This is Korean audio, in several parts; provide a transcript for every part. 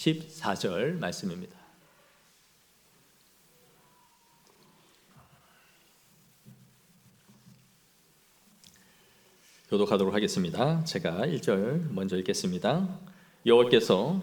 14절 말씀입니다. 교독하도록 하겠습니다. 제가 1절 먼저 읽겠습니다. 여호와께서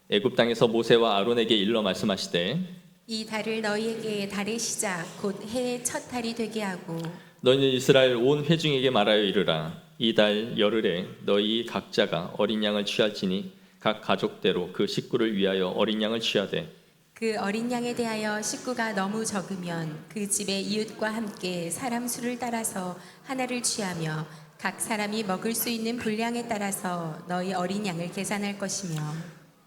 애굽 땅에서 모세와 아론에게 일러 말씀하시되 이 달을 너희에게 달의 시작 곧 해의 첫 달이 되게 하고 너희는 이스라엘 온 회중에게 말하여 이르라. 이 달 열흘에 너희 각자가 어린 양을 취할지니 각 가족대로 그 식구를 위하여 어린 양을 취하되 그 어린 양에 대하여 식구가 너무 적으면 그 집의 이웃과 함께 사람 수를 따라서 하나를 취하며 각 사람이 먹을 수 있는 분량에 따라서 너희 어린 양을 계산할 것이며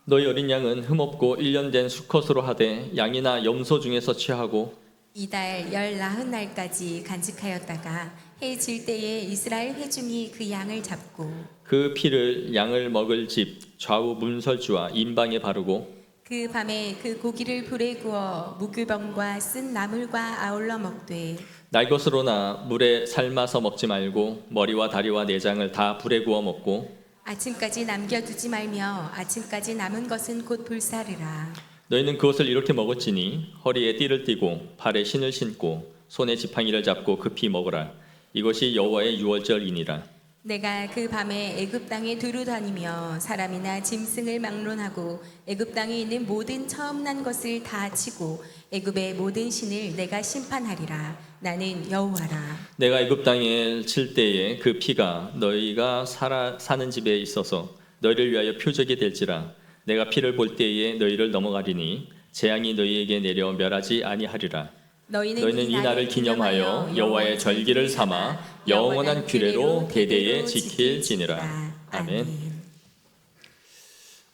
너희 어린 양은 흠없고 1년 된 수컷으로 하되 양이나 염소 중에서 취하고 이달 19날까지 간직하였다가 해 질 때에 이스라엘 회중이 그 양을 잡고 그 피를 양을 먹을 집 좌우 문설주와 임방에 바르고 그 밤에 그 고기를 불에 구워 무교병과 쓴 나물과 아울러 먹되 날 것으로나 물에 삶아서 먹지 말고 머리와 다리와 내장을 다 불에 구워 먹고 아침까지 남겨두지 말며 아침까지 남은 것은 곧 불사르라. 너희는 그것을 이렇게 먹을지니 허리에 띠를 띠고 발에 신을 신고 손에 지팡이를 잡고 급히 먹으라. 이것이 여호와의 유월절이니라. 내가 그 밤에 애굽 땅에 두루 다니며 사람이나 짐승을 막론하고 애굽 땅에 있는 모든 처음 난 것을 다 치고 애굽의 모든 신을 내가 심판하리라. 나는 여호와라. 내가 애굽 땅에 칠 때에 그 피가 너희가 사는 집에 있어서 너희를 위하여 표적이 될지라. 내가 피를 볼 때에 너희를 넘어가리니 재앙이 너희에게 내려 멸하지 아니하리라. 너희는 이 날을 기념하여 여호와의 절기를 삼아 영원한 규례로 대대에 지킬지니라. 아멘.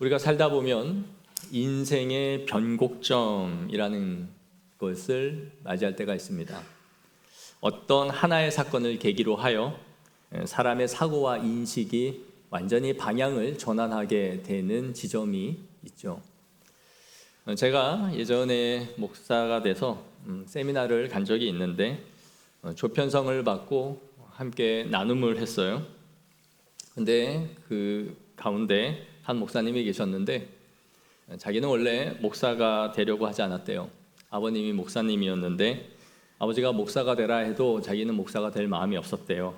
우리가 살다 보면 인생의 변곡점이라는 것을 맞이할 때가 있습니다. 어떤 하나의 사건을 계기로 하여 사람의 사고와 인식이 완전히 방향을 전환하게 되는 지점이 있죠. 제가 예전에 목사가 돼서 세미나를 간 적이 있는데 조편성을 받고 함께 나눔을 했어요. 근데 그 가운데 한 목사님이 계셨는데 자기는 원래 목사가 되려고 하지 않았대요. 아버님이 목사님이었는데 아버지가 목사가 되라 해도 자기는 목사가 될 마음이 없었대요.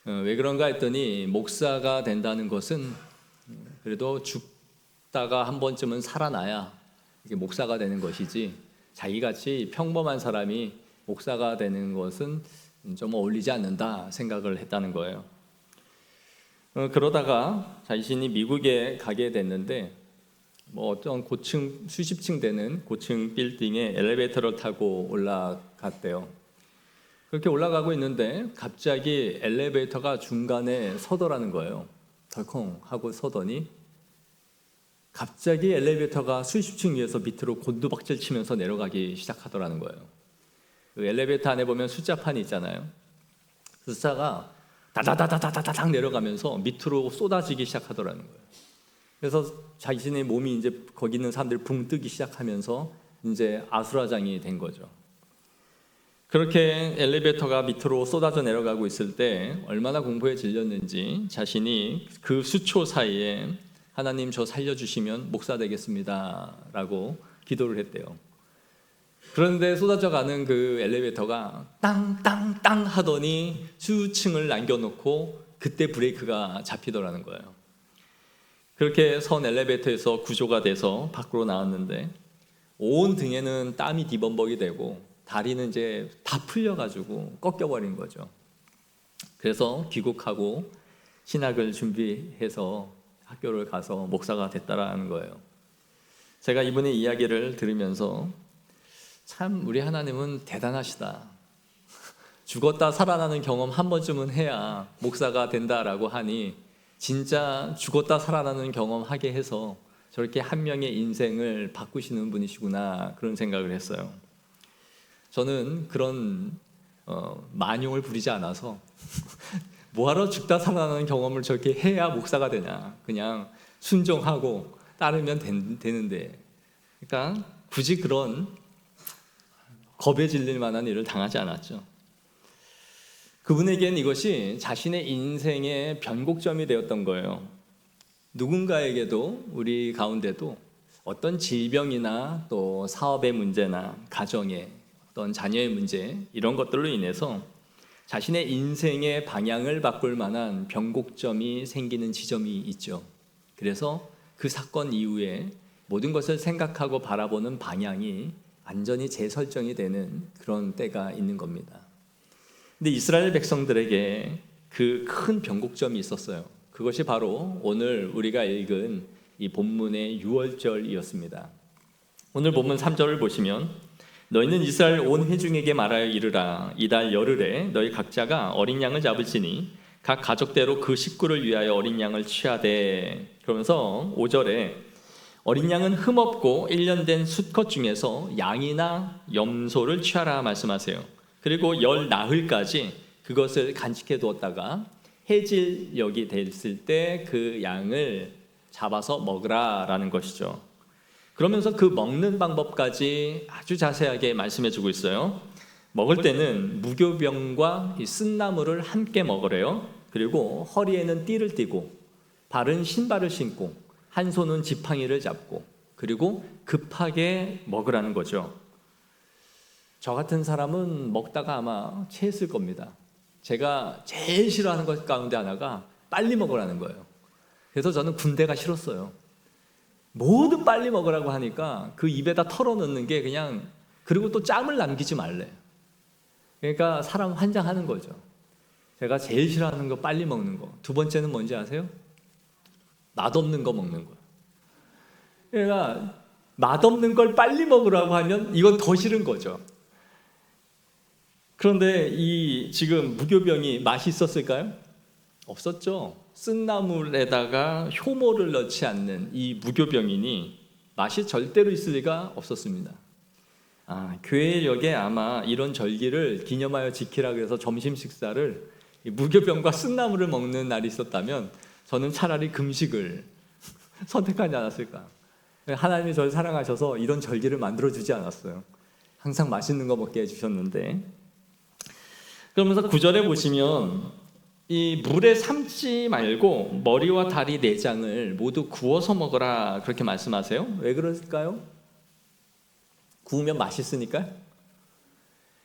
왜 그런가 했더니 목사가 된다는 것은 그래도 죽다가 한 번쯤은 살아나야 이게 목사가 되는 것이지 자기같이 평범한 사람이 목사가 되는 것은 좀 어울리지 않는다 생각을 했다는 거예요. 그러다가 자신이 미국에 가게 됐는데 어떤 고층 수십 층 되는 고층 빌딩에 엘리베이터를 타고 올라갔대요. 그렇게 올라가고 있는데 갑자기 엘리베이터가 중간에 서더라는 거예요. 덜컹 하고 서더니 갑자기 엘리베이터가 수십 층 위에서 밑으로 곤두박질 치면서 내려가기 시작하더라는 거예요. 그 엘리베이터 안에 보면 숫자판이 있잖아요. 그 숫자가 다다다다다다닥 내려가면서 밑으로 쏟아지기 시작하더라는 거예요. 그래서 자신의 몸이 이제 거기 있는 사람들이 붕 뜨기 시작하면서 이제 아수라장이 된 거죠. 그렇게 엘리베이터가 밑으로 쏟아져 내려가고 있을 때 얼마나 공부에 질렸는지 자신이 그 수초 사이에 하나님 저 살려주시면 목사 되겠습니다 라고 기도를 했대요. 그런데 쏟아져가는 그 엘리베이터가 땅땅땅 하더니 수층을 남겨놓고 그때 브레이크가 잡히더라는 거예요. 그렇게 선 엘리베이터에서 구조가 돼서 밖으로 나왔는데 온 등에는 땀이 뒤범벅이 되고 다리는 이제 다 풀려가지고 꺾여버린 거죠. 그래서 귀국하고 신학을 준비해서 학교를 가서 목사가 됐다라는 거예요. 제가 이분의 이야기를 들으면서 참 우리 하나님은 대단하시다. 죽었다 살아나는 경험 한 번쯤은 해야 목사가 된다라고 하니 진짜 죽었다 살아나는 경험하게 해서 저렇게 한 명의 인생을 바꾸시는 분이시구나 그런 생각을 했어요. 저는 그런 만용을 부리지 않아서 뭐하러 죽다 살아나는 경험을 저렇게 해야 목사가 되냐. 그냥 순종하고 따르면 되는데 그러니까 굳이 그런 겁에 질릴 만한 일을 당하지 않았죠. 그분에겐 이것이 자신의 인생의 변곡점이 되었던 거예요. 누군가에게도 우리 가운데도 어떤 질병이나 또 사업의 문제나 가정의 어떤 자녀의 문제 이런 것들로 인해서 자신의 인생의 방향을 바꿀 만한 변곡점이 생기는 지점이 있죠. 그래서 그 사건 이후에 모든 것을 생각하고 바라보는 방향이 완전히 재설정이 되는 그런 때가 있는 겁니다. 근데 이스라엘 백성들에게 그 큰 변곡점이 있었어요. 그것이 바로 오늘 우리가 읽은 이 본문의 유월절이었습니다. 오늘 본문 3절을 보시면 너희는 이스라엘 온 회중에게 말하여 이르라. 이달 열흘에 너희 각자가 어린 양을 잡으시니 각 가족대로 그 식구를 위하여 어린 양을 취하되. 그러면서 5절에 어린 양은 흠없고 1년 된 수컷 중에서 양이나 염소를 취하라 말씀하세요. 그리고 열 나흘까지 그것을 간직해 두었다가 해질녘이 됐을 때 그 양을 잡아서 먹으라라는 것이죠. 그러면서 그 먹는 방법까지 아주 자세하게 말씀해 주고 있어요. 먹을 때는 무교병과 이 쓴나물을 함께 먹으래요. 그리고 허리에는 띠를 띠고 발은 신발을 신고 한 손은 지팡이를 잡고 그리고 급하게 먹으라는 거죠. 저 같은 사람은 먹다가 아마 체했을 겁니다. 제가 제일 싫어하는 것 가운데 하나가 빨리 먹으라는 거예요. 그래서 저는 군대가 싫었어요. 뭐든 빨리 먹으라고 하니까 그 입에다 털어넣는 게 그냥, 그리고 또 짬을 남기지 말래. 그러니까 사람 환장하는 거죠. 제가 제일 싫어하는 거 빨리 먹는 거. 두 번째는 뭔지 아세요? 맛없는 거 먹는 거예요. 그러니까 맛없는 걸 빨리 먹으라고 하면 이건 더 싫은 거죠. 그런데 이 지금 무교병이 맛이 있었을까요? 없었죠. 쓴나물에다가 효모를 넣지 않는 이 무교병이니 맛이 절대로 있을 리가 없었습니다. 교회역에 아마 이런 절기를 기념하여 지키라 그래서 점심 식사를 무교병과 쓴나물을 먹는 날이 있었다면 저는 차라리 금식을 선택하지 않았을까. 하나님이 저를 사랑하셔서 이런 절기를 만들어주지 않았어요. 항상 맛있는 거 먹게 해주셨는데, 그러면서 9절에 보시면 이 물에 삶지 말고 머리와 다리 내장을 모두 구워서 먹어라 그렇게 말씀하세요. 왜 그럴까요? 구우면 맛있으니까요?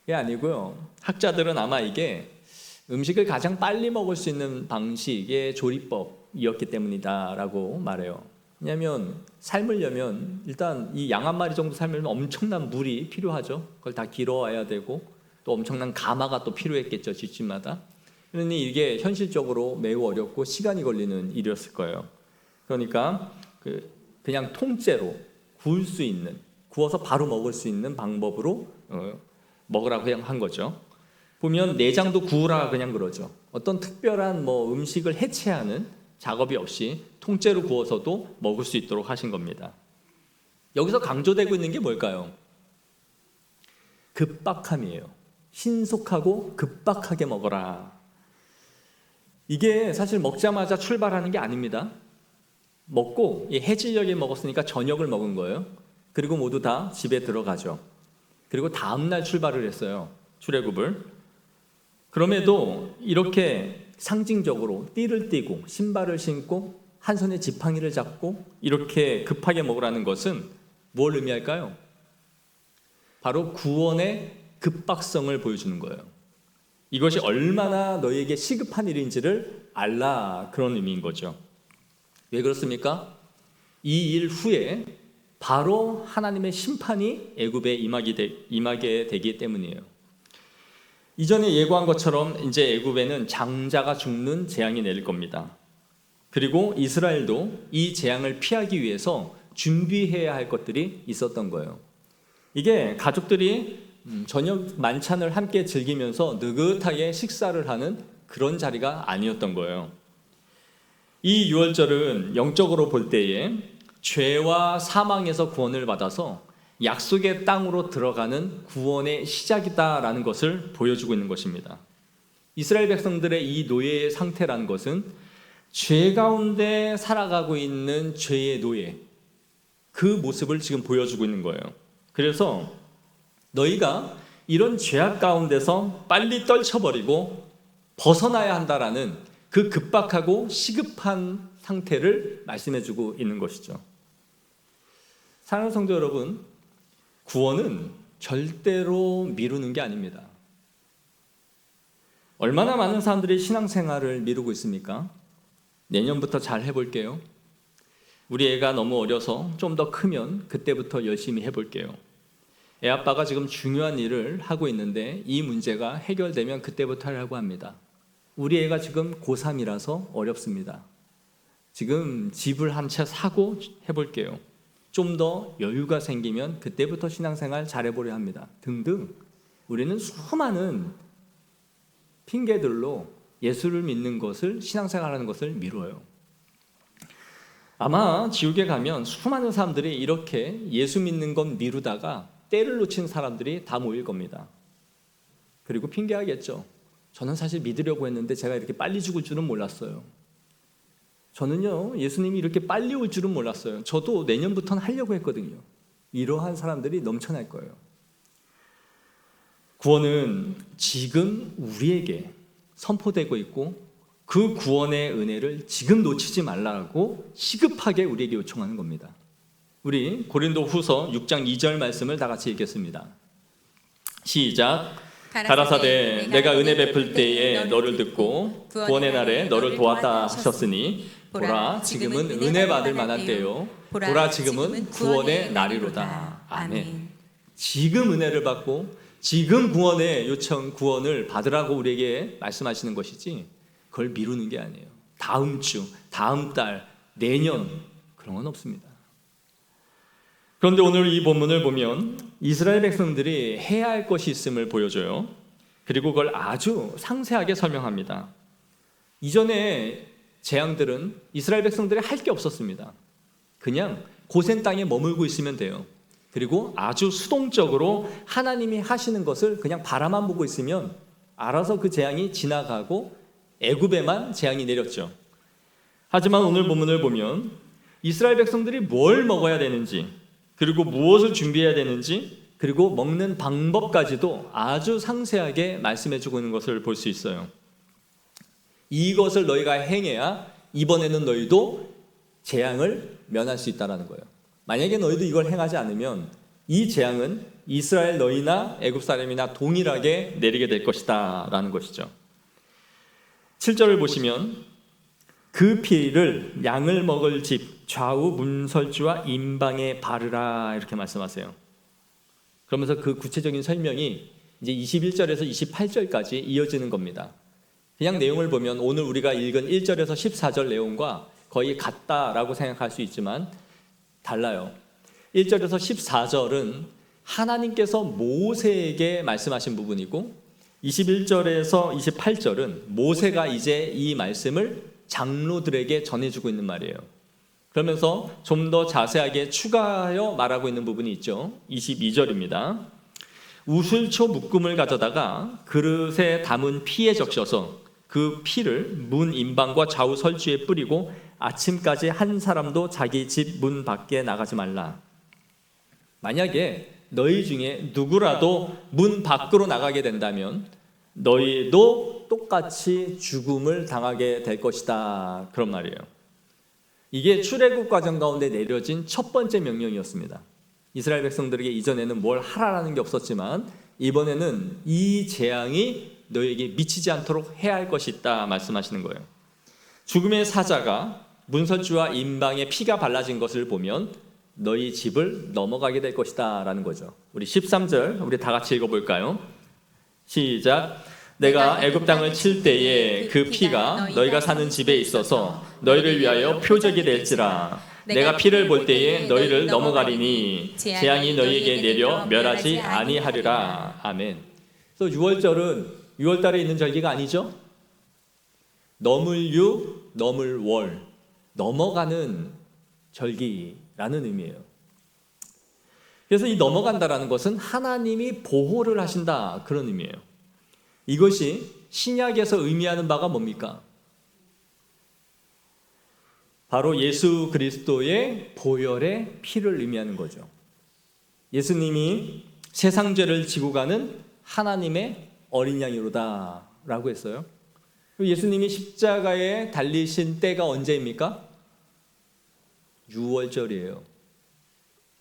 이게 아니고요. 학자들은 아마 이게 음식을 가장 빨리 먹을 수 있는 방식의 조리법이었기 때문이다라고 말해요. 왜냐하면 삶으려면 일단 이 양 한 마리 정도 삶으려면 엄청난 물이 필요하죠. 그걸 다 길어와야 되고 또 엄청난 가마가 또 필요했겠죠, 집집마다. 그러니 이게 현실적으로 매우 어렵고 시간이 걸리는 일이었을 거예요. 그러니까 그냥 통째로 구울 수 있는, 구워서 바로 먹을 수 있는 방법으로 먹으라고 한 거죠. 보면 내장도 구우라 그냥 그러죠. 어떤 특별한 음식을 해체하는 작업이 없이 통째로 구워서도 먹을 수 있도록 하신 겁니다. 여기서 강조되고 있는 게 뭘까요? 급박함이에요. 신속하고 급박하게 먹어라. 이게 사실 먹자마자 출발하는 게 아닙니다. 먹고 해질녘에 먹었으니까 저녁을 먹은 거예요. 그리고 모두 다 집에 들어가죠. 그리고 다음날 출발을 했어요. 출애굽을. 그럼에도 이렇게 상징적으로 띠를 띠고 신발을 신고 한 손에 지팡이를 잡고 이렇게 급하게 먹으라는 것은 뭘 의미할까요? 바로 구원의 급박성을 보여주는 거예요. 이것이 얼마나 너희에게 시급한 일인지를 알라, 그런 의미인 거죠. 왜 그렇습니까? 이 일 후에 바로 하나님의 심판이 애굽에 임하게 되기 때문이에요. 이전에 예고한 것처럼 이제 애굽에는 장자가 죽는 재앙이 내릴 겁니다. 그리고 이스라엘도 이 재앙을 피하기 위해서 준비해야 할 것들이 있었던 거예요. 이게 가족들이 저녁 만찬을 함께 즐기면서 느긋하게 식사를 하는 그런 자리가 아니었던 거예요. 이 유월절은 영적으로 볼 때에 죄와 사망에서 구원을 받아서 약속의 땅으로 들어가는 구원의 시작이다라는 것을 보여주고 있는 것입니다. 이스라엘 백성들의 이 노예의 상태라는 것은 죄 가운데 살아가고 있는 죄의 노예, 그 모습을 지금 보여주고 있는 거예요. 그래서 너희가 이런 죄악 가운데서 빨리 떨쳐버리고 벗어나야 한다라는 그 급박하고 시급한 상태를 말씀해주고 있는 것이죠. 사랑하는 성도 여러분, 구원은 절대로 미루는 게 아닙니다. 얼마나 많은 사람들이 신앙생활을 미루고 있습니까? 내년부터 잘 해볼게요. 우리 애가 너무 어려서 좀 더 크면 그때부터 열심히 해볼게요. 애 아빠가 지금 중요한 일을 하고 있는데 이 문제가 해결되면 그때부터 하려고 합니다. 우리 애가 지금 고3이라서 어렵습니다. 지금 집을 한 채 사고 해볼게요. 좀 더 여유가 생기면 그때부터 신앙생활 잘해보려 합니다. 등등. 우리는 수많은 핑계들로 예수를 믿는 것을, 신앙생활하는 것을 미뤄요. 아마 지옥에 가면 수많은 사람들이 이렇게 예수 믿는 건 미루다가 때를 놓친 사람들이 다 모일 겁니다. 그리고 핑계하겠죠. 저는 사실 믿으려고 했는데 제가 이렇게 빨리 죽을 줄은 몰랐어요. 저는요, 예수님이 이렇게 빨리 올 줄은 몰랐어요. 저도 내년부터는 하려고 했거든요. 이러한 사람들이 넘쳐날 거예요. 구원은 지금 우리에게 선포되고 있고 그 구원의 은혜를 지금 놓치지 말라고 시급하게 우리에게 요청하는 겁니다. 우리 고린도 후서 6장 2절 말씀을 다 같이 읽겠습니다. 시작. 가라사대 내가 은혜 베풀 때에 너를 듣고 구원의 날에 너를 도왔다 하셨으니 보라 지금은 은혜 받을 만한 때요 보라 지금은 구원의 날이로다. 아멘. 지금 은혜를 받고 지금 구원의 요청, 구원을 받으라고 우리에게 말씀하시는 것이지 그걸 미루는 게 아니에요. 다음 주, 다음 달, 내년 그런 건 없습니다. 그런데 오늘 이 본문을 보면 이스라엘 백성들이 해야 할 것이 있음을 보여줘요. 그리고 그걸 아주 상세하게 설명합니다. 이전에 재앙들은 이스라엘 백성들이 할 게 없었습니다. 그냥 고센 땅에 머물고 있으면 돼요. 그리고 아주 수동적으로 하나님이 하시는 것을 그냥 바라만 보고 있으면 알아서 그 재앙이 지나가고 애굽에만 재앙이 내렸죠. 하지만 오늘 본문을 보면 이스라엘 백성들이 뭘 먹어야 되는지 그리고 무엇을 준비해야 되는지 그리고 먹는 방법까지도 아주 상세하게 말씀해주고 있는 것을 볼 수 있어요. 이것을 너희가 행해야 이번에는 너희도 재앙을 면할 수 있다는 거예요. 만약에 너희도 이걸 행하지 않으면 이 재앙은 이스라엘 너희나 애굽 사람이나 동일하게 내리게 될 것이다 라는 것이죠. 7절을 보시면 그 피를 양을 먹을 집 좌우 문설주와 임방에 바르라 이렇게 말씀하세요. 그러면서 그 구체적인 설명이 이제 21절에서 28절까지 이어지는 겁니다. 그냥 내용을 보면 오늘 우리가 읽은 1절에서 14절 내용과 거의 같다라고 생각할 수 있지만 달라요. 1절에서 14절은 하나님께서 모세에게 말씀하신 부분이고 21절에서 28절은 모세가 이제 이 말씀을 장로들에게 전해주고 있는 말이에요. 그러면서 좀 더 자세하게 추가하여 말하고 있는 부분이 있죠. 22절입니다. 우슬초 묶음을 가져다가 그릇에 담은 피에 적셔서 그 피를 문 임방과 좌우 설주에 뿌리고 아침까지 한 사람도 자기 집 문 밖에 나가지 말라. 만약에 너희 중에 누구라도 문 밖으로 나가게 된다면 너희도 똑같이 죽음을 당하게 될 것이다. 그런 말이에요. 이게 출애굽 과정 가운데 내려진 첫 번째 명령이었습니다. 이스라엘 백성들에게 이전에는 뭘 하라는 게 없었지만 이번에는 이 재앙이 너희에게 미치지 않도록 해야 할 것이 있다 말씀하시는 거예요. 죽음의 사자가 문설주와 임방에 피가 발라진 것을 보면 너희 집을 넘어가게 될 것이다 라는 거죠. 우리 13절 우리 다 같이 읽어볼까요? 시작. 내가 애굽 땅을 칠 때에 그 피가 너희가 사는 집에 있어서 너희를 위하여 표적이 될지라. 내가 피를 볼 때에 너희를 넘어가리니 재앙이 너희에게 내려 멸하지 아니하리라. 아멘. 그래서 6월절은 6월달에 있는 절기가 아니죠. 넘을유, 넘을월, 넘어가는 절기라는 의미예요. 그래서 이 넘어간다라는 것은 하나님이 보호를 하신다 그런 의미예요. 이것이 신약에서 의미하는 바가 뭡니까? 바로 예수 그리스도의 보혈의 피를 의미하는 거죠. 예수님이 세상 죄를 지고 가는 하나님의 어린 양이로다 라고 했어요. 예수님이 십자가에 달리신 때가 언제입니까? 유월절이에요.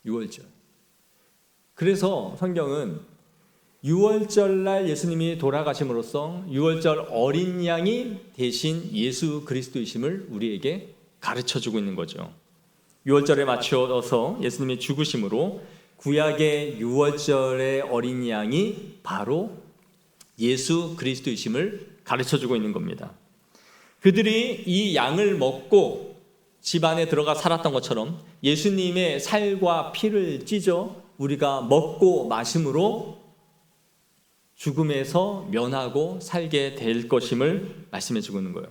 유월절. 그래서 성경은 유월절 날 예수님이 돌아가심으로써 유월절 어린 양이 대신 예수 그리스도이심을 우리에게 가르쳐주고 있는 거죠. 유월절에 맞춰서 예수님이 죽으심으로 구약의 유월절의 어린 양이 바로 예수 그리스도이심을 가르쳐주고 있는 겁니다. 그들이 이 양을 먹고 집 안에 들어가 살았던 것처럼 예수님의 살과 피를 찢어 우리가 먹고 마심으로 죽음에서 면하고 살게 될 것임을 말씀해 주고 있는 거예요.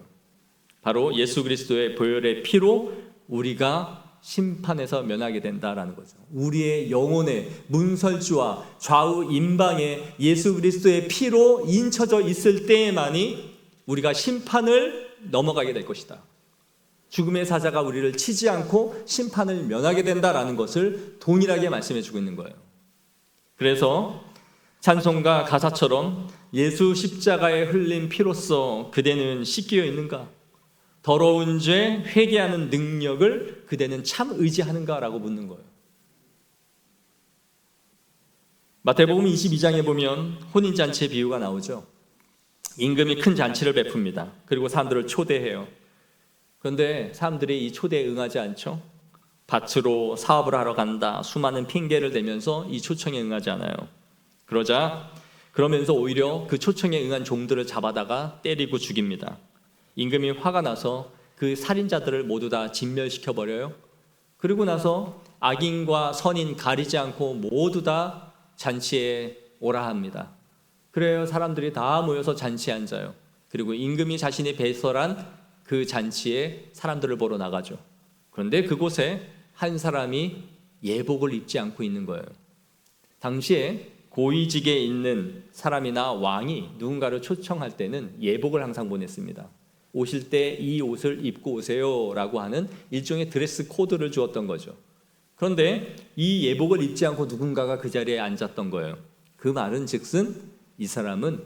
바로 예수 그리스도의 보혈의 피로 우리가 심판에서 면하게 된다라는 거죠. 우리의 영혼의 문설주와 좌우 임방에 예수 그리스도의 피로 인쳐져 있을 때에만이 우리가 심판을 넘어가게 될 것이다. 죽음의 사자가 우리를 치지 않고 심판을 면하게 된다라는 것을 동일하게 말씀해 주고 있는 거예요. 그래서 찬송가 가사처럼 예수 십자가에 흘린 피로써 그대는 씻겨 있는가? 더러운 죄 회개하는 능력을 그대는 참 의지하는가라고 묻는 거예요. 마태복음 22장에 보면 혼인잔치의 비유가 나오죠. 임금이 큰 잔치를 베풉니다. 그리고 사람들을 초대해요. 그런데 사람들이 이 초대에 응하지 않죠. 밭으로 사업을 하러 간다, 수많은 핑계를 대면서 이 초청에 응하지 않아요. 그러면서 오히려 그 초청에 응한 종들을 잡아다가 때리고 죽입니다. 임금이 화가 나서 그 살인자들을 모두 다 진멸시켜버려요. 그리고 나서 악인과 선인 가리지 않고 모두 다 잔치에 오라 합니다. 그래요. 사람들이 다 모여서 잔치에 앉아요. 그리고 임금이 자신이 배설한 그 잔치에 사람들을 보러 나가죠. 그런데 그곳에 한 사람이 예복을 입지 않고 있는 거예요. 당시에 고위직에 있는 사람이나 왕이 누군가를 초청할 때는 예복을 항상 보냈습니다. 오실 때 이 옷을 입고 오세요 라고 하는 일종의 드레스 코드를 주었던 거죠. 그런데 이 예복을 입지 않고 누군가가 그 자리에 앉았던 거예요. 그 말은 즉슨 이 사람은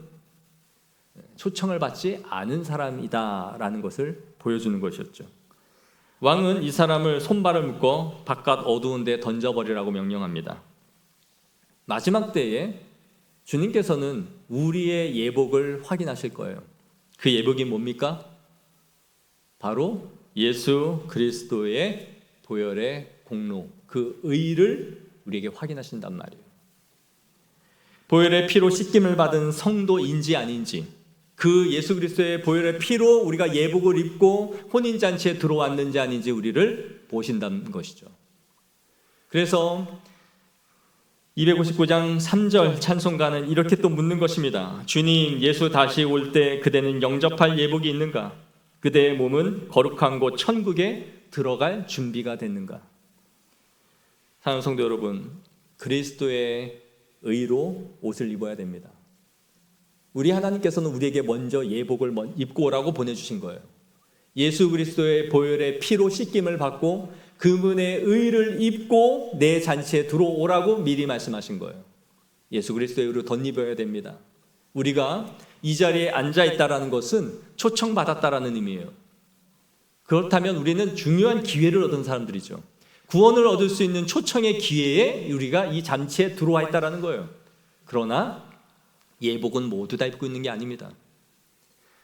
초청을 받지 않은 사람이다라는 것을 보여주는 것이었죠. 왕은 이 사람을 손발을 묶어 바깥 어두운 데 던져버리라고 명령합니다. 마지막 때에 주님께서는 우리의 예복을 확인하실 거예요. 그 예복이 뭡니까? 바로 예수 그리스도의 보혈의 공로, 그 의를 우리에게 확인하신단 말이에요. 보혈의 피로 씻김을 받은 성도인지 아닌지, 그 예수 그리스도의 보혈의 피로 우리가 예복을 입고 혼인잔치에 들어왔는지 아닌지 우리를 보신다는 것이죠. 그래서 259장 3절 찬송가는 이렇게 또 묻는 것입니다. 주님, 예수 다시 올 때 그대는 영접할 예복이 있는가? 그대의 몸은 거룩한 곳 천국에 들어갈 준비가 됐는가? 사랑하는 성도 여러분, 그리스도의 의로 옷을 입어야 됩니다. 우리 하나님께서는 우리에게 먼저 예복을 입고 오라고 보내주신 거예요. 예수 그리스도의 보혈의 피로 씻김을 받고 그분의 의를 입고 내 잔치에 들어오라고 미리 말씀하신 거예요. 예수 그리스도의 의로 덧입어야 됩니다. 우리가 이 자리에 앉아있다라는 것은 초청받았다라는 의미예요. 그렇다면 우리는 중요한 기회를 얻은 사람들이죠. 구원을 얻을 수 있는 초청의 기회에 우리가 이 잔치에 들어와 있다라는 거예요. 그러나 예복은 모두 다 입고 있는 게 아닙니다.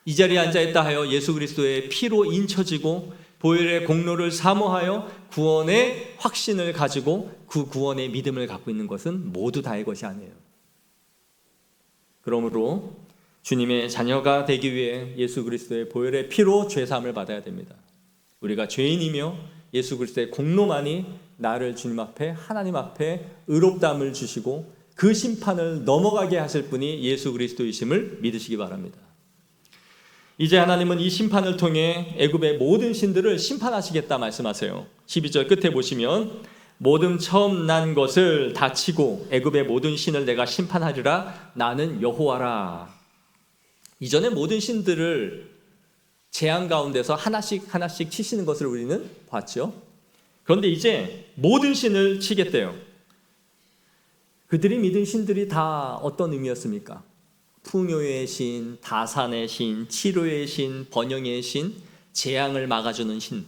이 자리에 앉아있다 하여 예수 그리스도의 피로 인쳐지고 보혈의 공로를 사모하여 구원의 확신을 가지고 그 구원의 믿음을 갖고 있는 것은 모두 다의 것이 아니에요. 그러므로 주님의 자녀가 되기 위해 예수 그리스도의 보혈의 피로 죄사함을 받아야 됩니다. 우리가 죄인이며 예수 그리스도의 공로만이 나를 주님 앞에 하나님 앞에 의롭다함을 주시고 그 심판을 넘어가게 하실 분이 예수 그리스도이심을 믿으시기 바랍니다. 이제 하나님은 이 심판을 통해 애굽의 모든 신들을 심판하시겠다 말씀하세요. 12절 끝에 보시면 모든 처음 난 것을 다 치고 애굽의 모든 신을 내가 심판하리라. 나는 여호와라. 이전에 모든 신들을 재앙 가운데서 하나씩 치시는 것을 우리는 봤죠. 그런데 이제 모든 신을 치겠대요. 그들이 믿은 신들이 다 어떤 의미였습니까? 풍요의 신, 다산의 신, 치료의 신, 번영의 신, 재앙을 막아주는 신.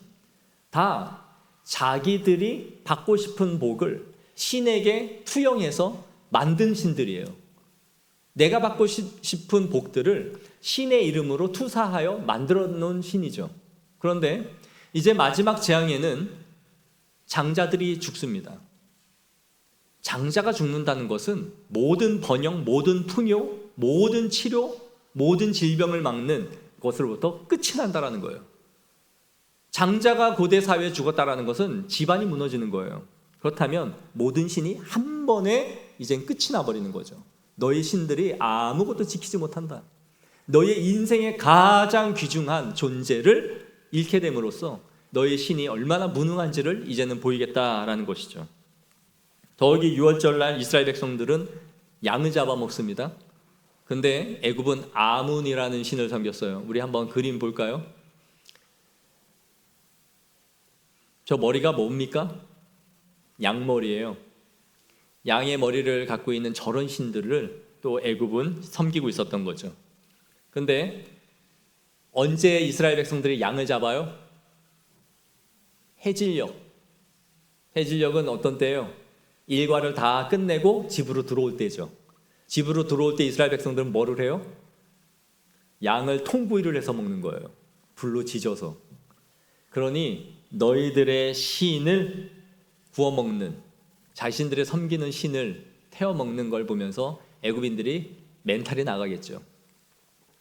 다 자기들이 받고 싶은 복을 신에게 투영해서 만든 신들이에요. 내가 받고 싶은 복들을 신의 이름으로 투사하여 만들어 놓은 신이죠. 그런데 이제 마지막 재앙에는 장자들이 죽습니다. 장자가 죽는다는 것은 모든 번영, 모든 풍요, 모든 치료, 모든 질병을 막는 것으로부터 끝이 난다라는 거예요. 장자가 고대 사회에 죽었다라는 것은 집안이 무너지는 거예요. 그렇다면 모든 신이 한 번에 이젠 끝이 나버리는 거죠. 너희 신들이 아무것도 지키지 못한다. 너의 인생의 가장 귀중한 존재를 잃게 됨으로써 너의 신이 얼마나 무능한지를 이제는 보이겠다라는 것이죠. 더욱이 유월절날 이스라엘 백성들은 양을 잡아 먹습니다. 근데 애굽은 아문이라는 신을 섬겼어요. 우리 한번 그림 볼까요? 저 머리가 뭡니까? 양머리예요. 양의 머리를 갖고 있는 저런 신들을 또 애굽은 섬기고 있었던 거죠. 근데 언제 이스라엘 백성들이 양을 잡아요? 해질녘. 해질녘은 어떤 때예요? 일과를 다 끝내고 집으로 들어올 때죠. 집으로 들어올 때 이스라엘 백성들은 뭐를 해요? 양을 통구이를 해서 먹는 거예요. 불로 지져서. 그러니 너희들의 신을 구워 먹는, 자신들의 섬기는 신을 태워 먹는 걸 보면서 애굽인들이 멘탈이 나가겠죠.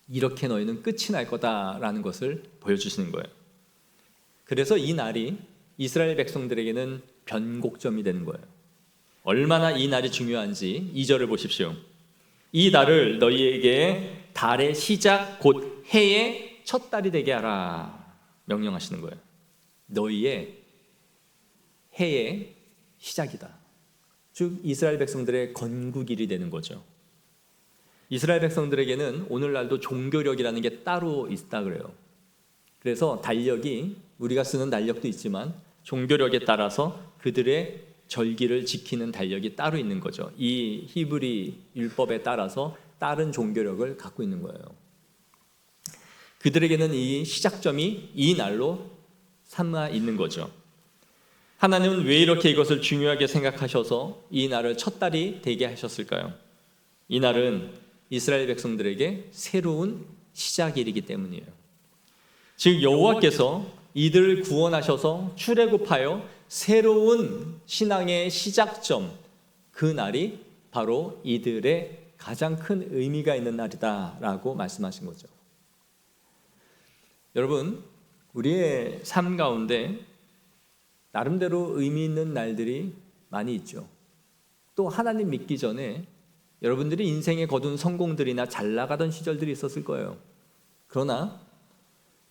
이렇게 너희는 끝이 날 거다라는 것을 보여주시는 거예요. 그래서 이 날이 이스라엘 백성들에게는 변곡점이 되는 거예요. 얼마나 이 날이 중요한지 2절을 보십시오. 이 날을 너희에게 달의 시작 곧 해의 첫 달이 되게 하라 명령하시는 거예요. 너희의 해의 시작이다. 즉 이스라엘 백성들의 건국일이 되는 거죠. 이스라엘 백성들에게는 오늘날도 종교력이라는 게 따로 있다 그래요. 그래서 달력이 우리가 쓰는 달력도 있지만 종교력에 따라서 그들의 절기를 지키는 달력이 따로 있는 거죠. 이 히브리 율법에 따라서 다른 종교력을 갖고 있는 거예요. 그들에게는 이 시작점이 이 날로 삼아 있는 거죠. 하나님은 왜 이렇게 이것을 중요하게 생각하셔서 이 날을 첫 달이 되게 하셨을까요? 이 날은 이스라엘 백성들에게 새로운 시작일이기 때문이에요. 즉 여호와께서 이들을 구원하셔서 출애굽하여 새로운 신앙의 시작점, 그 날이 바로 이들의 가장 큰 의미가 있는 날이다라고 말씀하신 거죠. 여러분, 우리의 삶 가운데 나름대로 의미 있는 날들이 많이 있죠. 또 하나님 믿기 전에 여러분들이 인생에 거둔 성공들이나 잘 나가던 시절들이 있었을 거예요. 그러나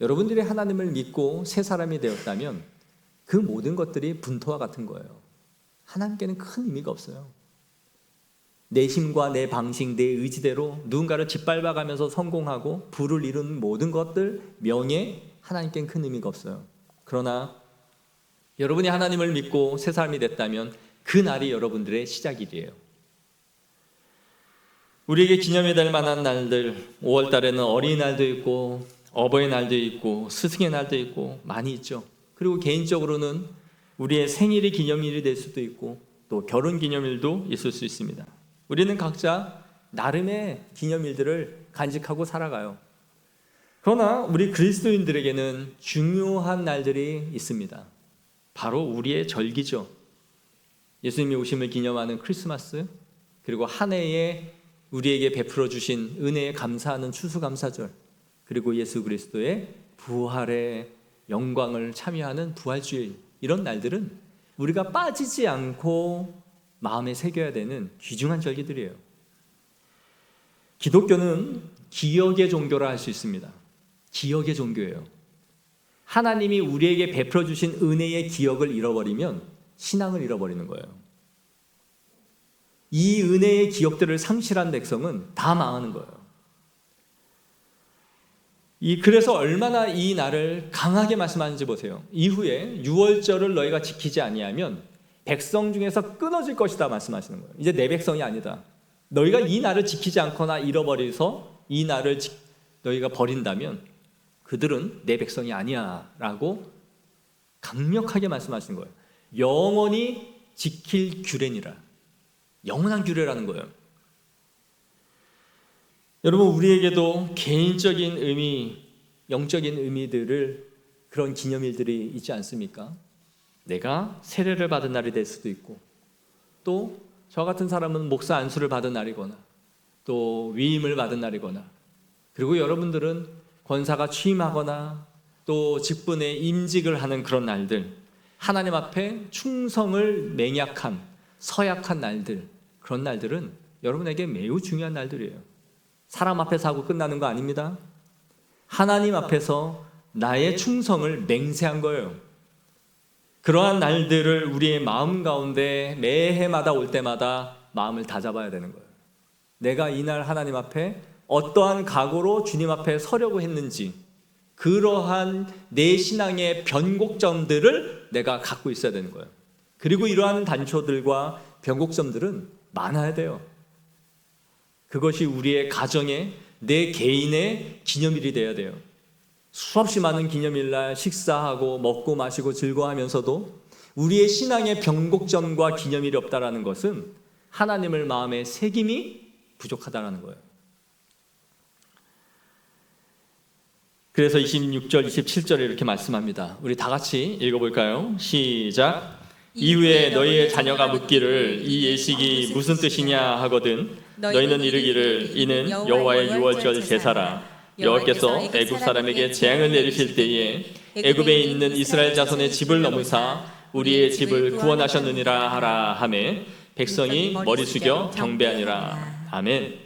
여러분들이 하나님을 믿고 새 사람이 되었다면 그 모든 것들이 분토와 같은 거예요. 하나님께는 큰 의미가 없어요. 내 힘과 내 방식, 내 의지대로 누군가를 짓밟아가면서 성공하고 부를 이룬 모든 것들, 명예, 하나님께는 큰 의미가 없어요. 그러나 여러분이 하나님을 믿고 새 사람이 됐다면 그 날이 여러분들의 시작일이에요. 우리에게 기념이 될 만한 날들, 5월 달에는 어린이날도 있고 어버이날도 있고 스승의 날도 있고 많이 있죠. 그리고 개인적으로는 우리의 생일이 기념일이 될 수도 있고 또 결혼 기념일도 있을 수 있습니다. 우리는 각자 나름의 기념일들을 간직하고 살아가요. 그러나 우리 그리스도인들에게는 중요한 날들이 있습니다. 바로 우리의 절기죠. 예수님이 오심을 기념하는 크리스마스, 그리고 한 해에 우리에게 베풀어 주신 은혜에 감사하는 추수감사절, 그리고 예수 그리스도의 부활의 영광을 참여하는 부활주일, 이런 날들은 우리가 빠지지 않고 마음에 새겨야 되는 귀중한 절기들이에요. 기독교는 기억의 종교라 할 수 있습니다. 기억의 종교예요. 하나님이 우리에게 베풀어 주신 은혜의 기억을 잃어버리면 신앙을 잃어버리는 거예요. 이 은혜의 기억들을 상실한 백성은 다 망하는 거예요. 그래서 얼마나 이 날을 강하게 말씀하는지 보세요. 이후에 유월절을 너희가 지키지 아니하면 백성 중에서 끊어질 것이다 말씀하시는 거예요. 이제 내 백성이 아니다. 너희가 이 날을 지키지 않거나 잃어버려서 이 날을 너희가 버린다면 그들은 내 백성이 아니야 라고 강력하게 말씀하시는 거예요. 영원히 지킬 규례니라. 영원한 규례라는 거예요. 여러분, 우리에게도 개인적인 의미, 영적인 의미들을 그런 기념일들이 있지 않습니까? 내가 세례를 받은 날이 될 수도 있고, 또 저 같은 사람은 목사 안수를 받은 날이거나, 또 위임을 받은 날이거나, 그리고 여러분들은 권사가 취임하거나 또 직분에 임직을 하는 그런 날들, 하나님 앞에 충성을 맹약한, 서약한 날들, 그런 날들은 여러분에게 매우 중요한 날들이에요. 사람 앞에서 하고 끝나는 거 아닙니다. 하나님 앞에서 나의 충성을 맹세한 거예요. 그러한 날들을 우리의 마음 가운데 매해마다 올 때마다 마음을 다잡아야 되는 거예요. 내가 이날 하나님 앞에 어떠한 각오로 주님 앞에 서려고 했는지, 그러한 내 신앙의 변곡점들을 내가 갖고 있어야 되는 거예요. 그리고 이러한 단초들과 변곡점들은 많아야 돼요. 그것이 우리의 가정에, 내 개인의 기념일이 돼야 돼요. 수없이 많은 기념일날 식사하고 먹고 마시고 즐거워하면서도 우리의 신앙의 변곡점과 기념일이 없다라는 것은 하나님을 마음에 새김이 부족하다라는 거예요. 그래서 26절, 27절에 이렇게 말씀합니다. 우리 다 같이 읽어볼까요? 시작. 이후에 너희의 자녀가 묻기를 이 예식이 무슨 뜻이냐 하거든 너희는 이르기를 이는 여호와의 유월절 제사라. 여호와께서 애굽 사람에게 재앙을 내리실 때에 애굽에 있는 이스라엘 자손의 집을 넘으사 우리의 집을 구원하셨느니라 하라 하매 백성이 머리 숙여 경배하니라. 아멘.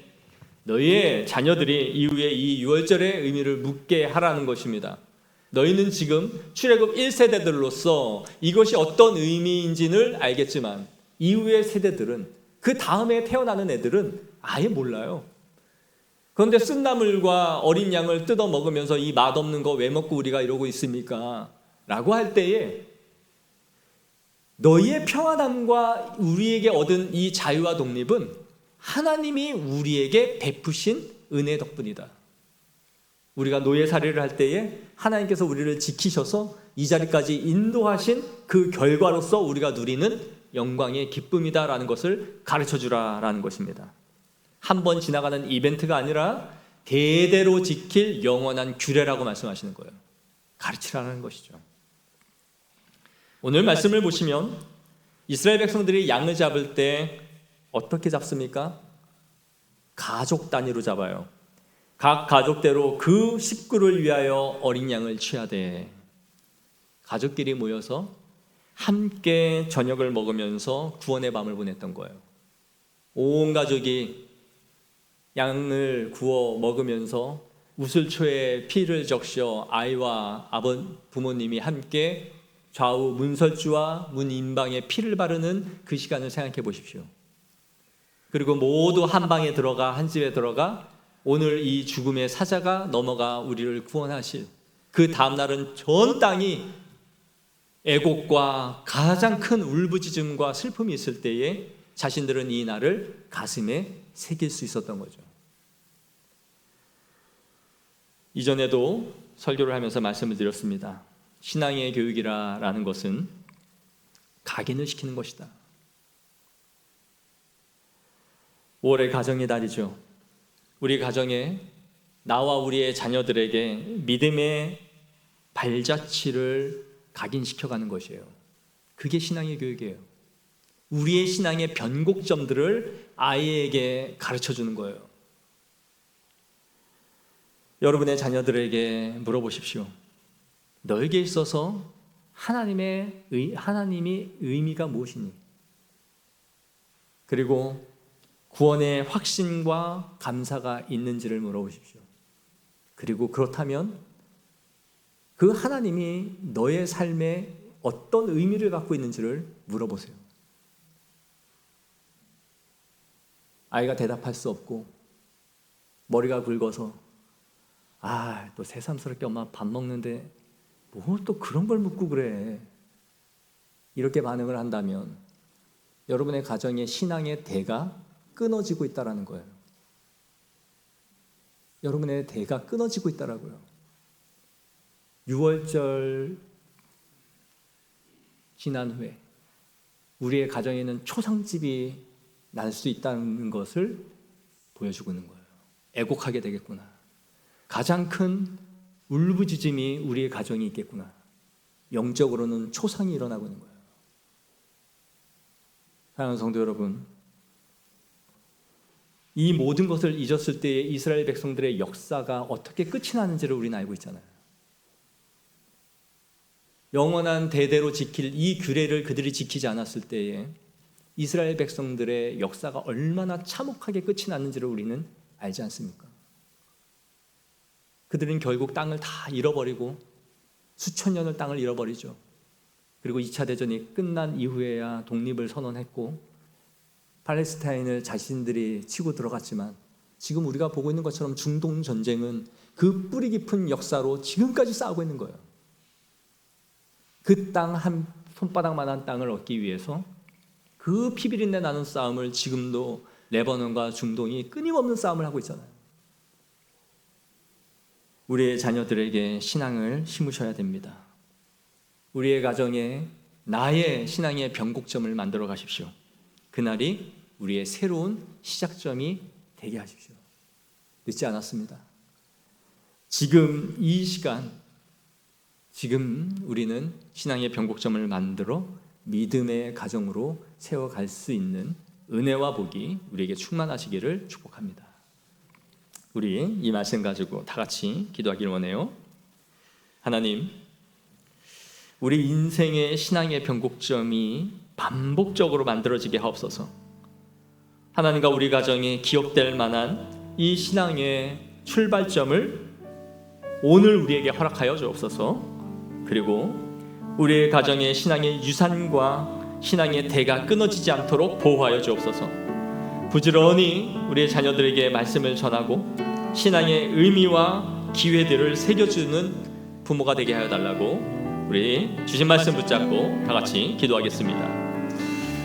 너희의 자녀들이 이후에 이 유월절의 의미를 묻게 하라는 것입니다. 너희는 지금 출애굽 1세대들로서 이것이 어떤 의미인지를 알겠지만 이후의 세대들은, 그 다음에 태어나는 애들은 아예 몰라요. 그런데 쓴나물과 어린 양을 뜯어 먹으면서 이 맛없는 거 왜 먹고 우리가 이러고 있습니까? 라고 할 때에 너희의 평안함과 우리에게 얻은 이 자유와 독립은 하나님이 우리에게 베푸신 은혜 덕분이다. 우리가 노예살이를 할 때에 하나님께서 우리를 지키셔서 이 자리까지 인도하신 그 결과로서 우리가 누리는 영광의 기쁨이다라는 것을 가르쳐주라라는 것입니다. 한 번 지나가는 이벤트가 아니라 대대로 지킬 영원한 규례라고 말씀하시는 거예요. 가르치라는 것이죠. 오늘 말씀을 보시면 이스라엘 백성들이 양을 잡을 때 어떻게 잡습니까? 가족 단위로 잡아요. 각 가족대로 그 식구를 위하여 어린 양을 취하되 가족끼리 모여서 함께 저녁을 먹으면서 구원의 밤을 보냈던 거예요. 온 가족이 양을 구워 먹으면서 우슬초에 피를 적셔 아이와 부모님이 함께 좌우 문설주와 문인방에 피를 바르는 그 시간을 생각해 보십시오. 그리고 모두 한 방에 들어가, 한 집에 들어가 오늘 이 죽음의 사자가 넘어가 우리를 구원하실 그 다음날은 전 땅이 애곡과 가장 큰 울부짖음과 슬픔이 있을 때에 자신들은 이 날을 가슴에 새길 수 있었던 거죠. 이전에도 설교를 하면서 말씀을 드렸습니다. 신앙의 교육이라는 것은 각인을 시키는 것이다. 5월의 가정의 달이죠. 우리 가정에 나와 우리의 자녀들에게 믿음의 발자취를 각인시켜가는 것이에요. 그게 신앙의 교육이에요. 우리의 신앙의 변곡점들을 아이에게 가르쳐주는 거예요. 여러분의 자녀들에게 물어보십시오. 너에게 있어서 하나님의 의미가 무엇이니? 그리고 구원의 확신과 감사가 있는지를 물어보십시오. 그리고 그렇다면 그 하나님이 너의 삶에 어떤 의미를 갖고 있는지를 물어보세요. 아이가 대답할 수 없고 머리가 굵어서 또 새삼스럽게 엄마 밥 먹는데 뭐 또 그런 걸 묻고 그래. 이렇게 반응을 한다면 여러분의 가정의 신앙의 대가 끊어지고 있다는 거예요. 여러분의 대가 끊어지고 있다라고요. 유월절 지난 후에 우리의 가정에는 초상집이 날 수 있다는 것을 보여주고 있는 거예요. 애곡하게 되겠구나. 가장 큰 울부짖음이 우리의 가정이 있겠구나. 영적으로는 초상이 일어나고 있는 거예요. 사랑하는 성도 여러분, 이 모든 것을 잊었을 때에 이스라엘 백성들의 역사가 어떻게 끝이 나는지를 우리는 알고 있잖아요. 영원한 대대로 지킬 이 규례를 그들이 지키지 않았을 때에 이스라엘 백성들의 역사가 얼마나 참혹하게 끝이 났는지를 우리는 알지 않습니까? 그들은 결국 땅을 다 잃어버리고 수천 년을 땅을 잃어버리죠. 그리고 2차 대전이 끝난 이후에야 독립을 선언했고 팔레스타인을 자신들이 치고 들어갔지만 지금 우리가 보고 있는 것처럼 중동 전쟁은 그 뿌리 깊은 역사로 지금까지 싸우고 있는 거예요. 그 땅 한 손바닥만한 땅을 얻기 위해서 그 피비린내 나는 싸움을 지금도 레바논과 중동이 끊임없는 싸움을 하고 있잖아요. 우리의 자녀들에게 신앙을 심으셔야 됩니다. 우리의 가정에 나의 신앙의 변곡점을 만들어 가십시오. 그날이 우리의 새로운 시작점이 되게 하십시오. 늦지 않았습니다. 지금 이 시간, 지금 우리는 신앙의 변곡점을 만들어 믿음의 가정으로 세워갈 수 있는 은혜와 복이 우리에게 충만하시기를 축복합니다. 우리 이 말씀 가지고 다 같이 기도하기를 원해요. 하나님, 우리 인생의 신앙의 변곡점이 반복적으로 만들어지게 하옵소서. 하나님과 우리 가정에 기억될 만한 이 신앙의 출발점을 오늘 우리에게 허락하여 주옵소서. 그리고 우리의 가정의 신앙의 유산과 신앙의 대가 끊어지지 않도록 보호하여 주옵소서. 부지런히 우리의 자녀들에게 말씀을 전하고 신앙의 의미와 기회들을 새겨주는 부모가 되게 하여 달라고 우리 주신 말씀 붙잡고 다 같이 기도하겠습니다.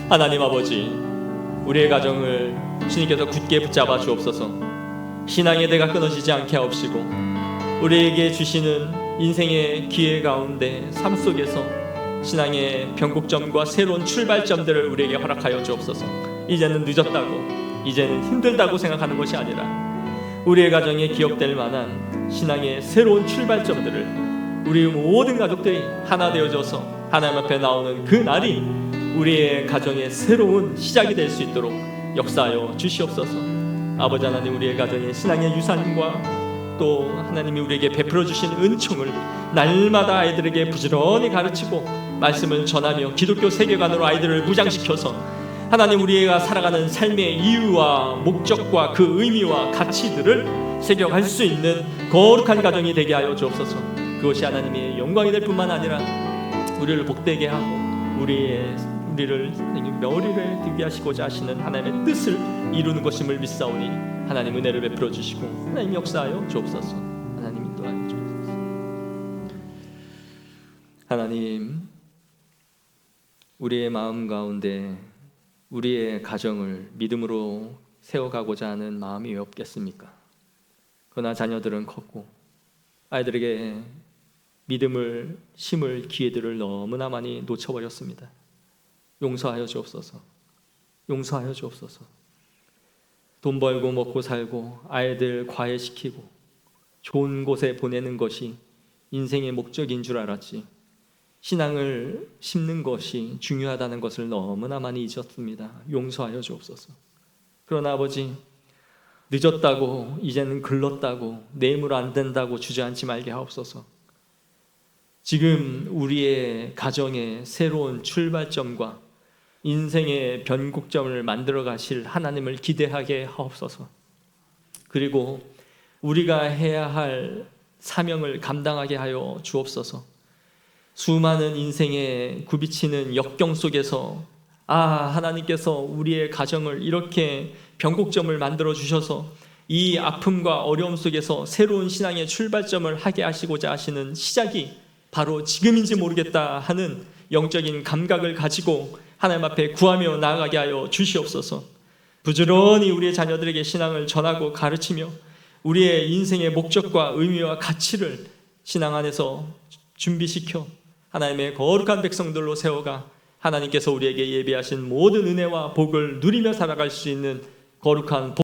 하나님 아버지, 우리의 가정을 주님께서 굳게 붙잡아 주옵소서. 신앙의 대가 끊어지지 않게 하옵시고 우리에게 주시는 인생의 기회 가운데 삶 속에서 신앙의 변곡점과 새로운 출발점들을 우리에게 허락하여 주옵소서. 이제는 늦었다고, 이제는 힘들다고 생각하는 것이 아니라 우리의 가정에 기억될 만한 신앙의 새로운 출발점들을 우리 모든 가족들이 하나 되어져서 하나님 앞에 나오는 그 날이 우리의 가정의 새로운 시작이 될 수 있도록 역사하여 주시옵소서. 아버지 하나님, 우리의 가정의 신앙의 유산과 또 하나님이 우리에게 베풀어 주신 은총을 날마다 아이들에게 부지런히 가르치고 말씀을 전하며 기독교 세계관으로 아이들을 무장시켜서 하나님, 우리가 살아가는 삶의 이유와 목적과 그 의미와 가치들을 새겨갈 수 있는 거룩한 가정이 되게 하여 주옵소서. 그것이 하나님의 영광이 될 뿐만 아니라 우리를 복되게 하고 우리를 머리를 들게 하시고자 하시는 하나님의 뜻을 이루는 것임을 믿사오니 하나님 은혜를 베풀어 주시고 하나님 역사하여 주옵소서. 하나님 인도하여 주옵소서. 하나님, 우리의 마음 가운데 우리의 가정을 믿음으로 세워가고자 하는 마음이 왜 없겠습니까? 그러나 자녀들은 컸고 아이들에게 믿음을 심을 기회들을 너무나 많이 놓쳐버렸습니다. 용서하여 주옵소서. 용서하여 주옵소서. 돈 벌고 먹고 살고 아이들 과외시키고 좋은 곳에 보내는 것이 인생의 목적인 줄 알았지 신앙을 심는 것이 중요하다는 것을 너무나 많이 잊었습니다. 용서하여 주옵소서. 그러나 아버지, 늦었다고 이제는 글렀다고 내일물 안 된다고 주저앉지 말게 하옵소서. 지금 우리의 가정의 새로운 출발점과 인생의 변곡점을 만들어 가실 하나님을 기대하게 하옵소서. 그리고 우리가 해야 할 사명을 감당하게 하여 주옵소서. 수많은 인생에 굽이치는 역경 속에서 하나님께서 우리의 가정을 이렇게 변곡점을 만들어 주셔서 이 아픔과 어려움 속에서 새로운 신앙의 출발점을 하게 하시고자 하시는 시작이 바로 지금인지 모르겠다 하는 영적인 감각을 가지고 하나님 앞에 구하며 나아가게 하여 주시옵소서. 부지런히 우리의 자녀들에게 신앙을 전하고 가르치며 우리의 인생의 목적과 의미와 가치를 신앙 안에서 준비시켜 하나님의 거룩한 백성들로 세워가 하나님께서 우리에게 예비하신 모든 은혜와 복을 누리며 살아갈 수 있는 거룩한